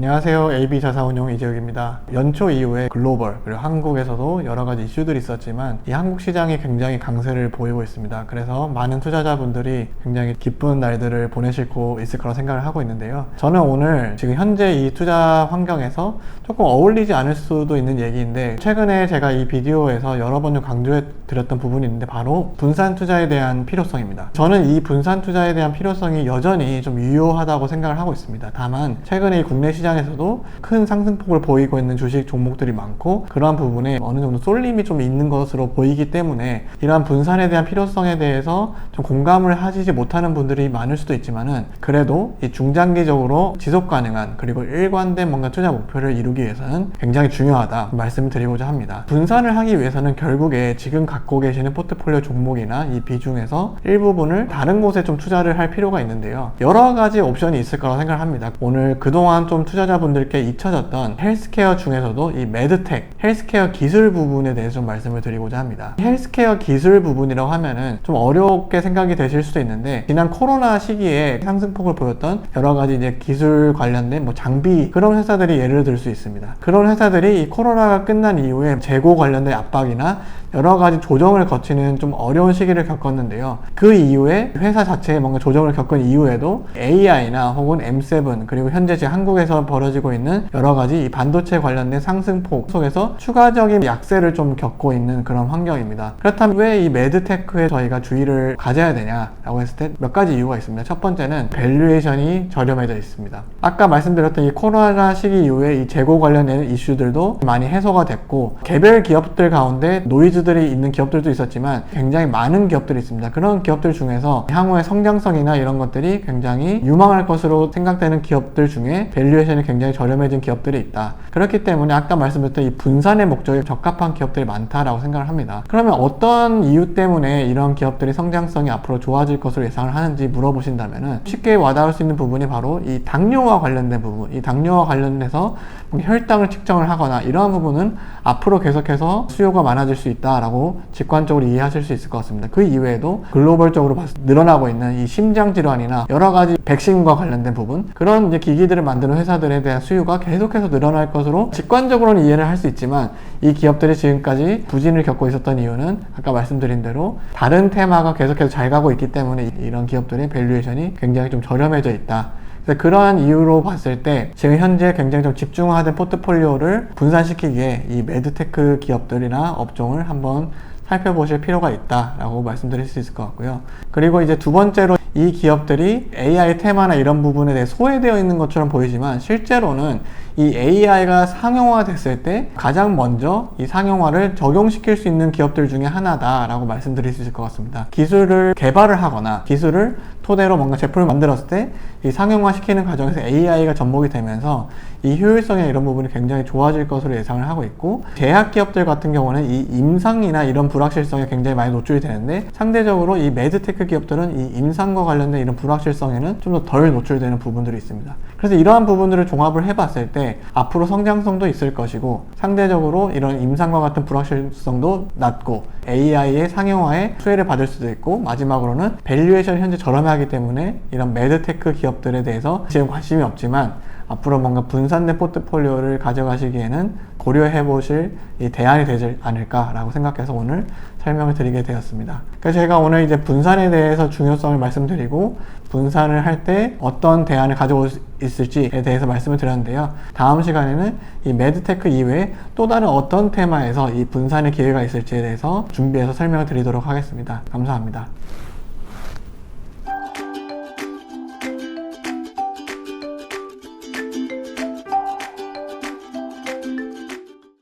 안녕하세요. AB자산운용 이재욱입니다. 연초 이후에 글로벌 그리고 한국에서도 여러 가지 이슈들이 있었지만 이 한국 시장이 굉장히 강세를 보이고 있습니다. 그래서 많은 투자자분들이 굉장히 기쁜 날들을 보내실 수 있을 거라 생각을 하고 있는데요. 저는 오늘 지금 현재 이 투자 환경에서 조금 어울리지 않을 수도 있는 얘기인데, 최근에 제가 이 비디오에서 여러 번 좀 강조해 드렸던 부분이 있는데 바로 분산 투자에 대한 필요성입니다. 저는 이 분산 투자에 대한 필요성이 여전히 좀 유효하다고 생각을 하고 있습니다. 다만 최근에 이 국내 시장에서도 큰 상승폭을 보이고 있는 주식 종목들이 많고, 그러한 부분에 어느 정도 쏠림이 좀 있는 것으로 보이기 때문에 이러한 분산에 대한 필요성에 대해서 좀 공감을 하시지 못하는 분들이 많을 수도 있지만은, 그래도 이 중장기적으로 지속 가능한 그리고 일관된 뭔가 투자 목표를 이루기 위해서는 굉장히 중요하다 말씀을 드리고자 합니다. 분산을 하기 위해서는 결국에 지금 갖고 계시는 포트폴리오 종목이나 이 비중에서 일부분을 다른 곳에 좀 투자를 할 필요가 있는데요. 여러 가지 옵션이 있을 거라고 생각을 합니다. 오늘 그동안 좀 투자자분들께 잊혀졌던 헬스케어 중에서도 이 매드텍, 헬스케어 기술 부분에 대해서 좀 말씀을 드리고자 합니다. 헬스케어 기술 부분이라고 하면은 좀 어렵게 생각이 되실 수도 있는데, 지난 코로나 시기에 상승폭을 보였던 여러 가지 이제 기술 관련된 장비, 그런 회사들이 예를 들 수 있습니다. 그런 회사들이 이 코로나가 끝난 이후에 재고 관련된 압박이나 여러 가지 조정을 거치는 좀 어려운 시기를 겪었는데요. 그 이후에 회사 자체에 뭔가 조정을 겪은 이후에도 AI나 혹은 M7, 그리고 현재 지금 한국에서 벌어지고 있는 여러 가지 이 반도체 관련된 상승폭 속에서 추가적인 약세를 좀 겪고 있는 그런 환경입니다. 그렇다면 왜 이 매드테크에 저희가 주의를 가져야 되냐라고 했을 때 몇 가지 이유가 있습니다. 첫 번째는 밸류에이션이 저렴해져 있습니다. 아까 말씀드렸던 이 코로나 시기 이후에 이 재고 관련된 이슈들도 많이 해소가 됐고, 개별 기업들 가운데 노이즈들이 있는 기업들도 있었지만 굉장히 많은 기업들이 있습니다. 그런 기업들 중에서 향후의 성장성이나 이런 것들이 굉장히 유망할 것으로 생각되는 기업들 중에 밸류에이션이 굉장히 저렴해진 기업들이 있다. 그렇기 때문에 아까 말씀드렸던 이 분산의 목적에 적합한 기업들이 많다라고 생각을 합니다. 그러면 어떤 이유 때문에 이런 기업들이 성장성이 앞으로 좋아질 것으로 예상을 하는지 물어보신다면은, 쉽게 와닿을 수 있는 부분이 바로 이 당뇨와 관련된 부분, 이 당뇨와 관련해서 혈당을 측정을 하거나 이러한 부분은 앞으로 계속해서 수요가 많아질 수 있다라고 직관적으로 이해하실 수 있을 것 같습니다. 그 이외에도 글로벌적으로 봐서 늘어나고 있는 이 심장 질환이나 여러 가지 백신과 관련된 부분, 그런 이제 기기들을 만드는 회사들에 대한 수요가 계속해서 늘어날 것으로 직관적으로는 이해를 할 수 있지만, 이 기업들이 지금까지 부진을 겪고 있었던 이유는 아까 말씀드린 대로 다른 테마가 계속해서 잘 가고 있기 때문에 이런 기업들의 밸류에이션이 굉장히 좀 저렴해져 있다. 그러한 이유로 봤을 때 지금 현재 굉장히 좀 집중화된 포트폴리오를 분산시키기에 이 매드테크 기업들이나 업종을 한번 살펴보실 필요가 있다라고 말씀드릴 수 있을 것 같고요. 그리고 이제 두 번째로, 이 기업들이 AI 테마나 이런 부분에 대해 소외되어 있는 것처럼 보이지만 실제로는 이 AI가 상용화 됐을 때 가장 먼저 이 상용화를 적용시킬 수 있는 기업들 중에 하나다라고 말씀드릴 수 있을 것 같습니다. 기술을 개발을 하거나 기술을 토대로 뭔가 제품을 만들었을 때 이 상용화 시키는 과정에서 AI가 접목이 되면서 이 효율성이나 이런 부분이 굉장히 좋아질 것으로 예상을 하고 있고, 제약 기업들 같은 경우는 이 임상이나 이런 불확실성에 굉장히 많이 노출이 되는데, 상대적으로 이 매드테크 기업들은 이 임상과 관련된 이런 불확실성에는 좀 더 덜 노출되는 부분들이 있습니다. 그래서 이러한 부분들을 종합을 해봤을 때 앞으로 성장성도 있을 것이고, 상대적으로 이런 임상과 같은 불확실성도 낮고 AI의 상용화에 수혜를 받을 수도 있고, 마지막으로는 밸류에이션이 현재 저렴하기 때문에 이런 매드테크 기업들에 대해서 지금 관심이 없지만 앞으로 뭔가 분산된 포트폴리오를 가져가시기에는 고려해 보실 이 대안이 되지 않을까라고 생각해서 오늘 설명을 드리게 되었습니다. 그래서 제가 오늘 이제 분산에 대해서 중요성을 말씀드리고, 분산을 할 때 어떤 대안을 가져올 수 있을지에 대해서 말씀을 드렸는데요. 다음 시간에는 이 매드테크 이외에 또 다른 어떤 테마에서 이 분산의 기회가 있을지에 대해서 준비해서 설명을 드리도록 하겠습니다. 감사합니다.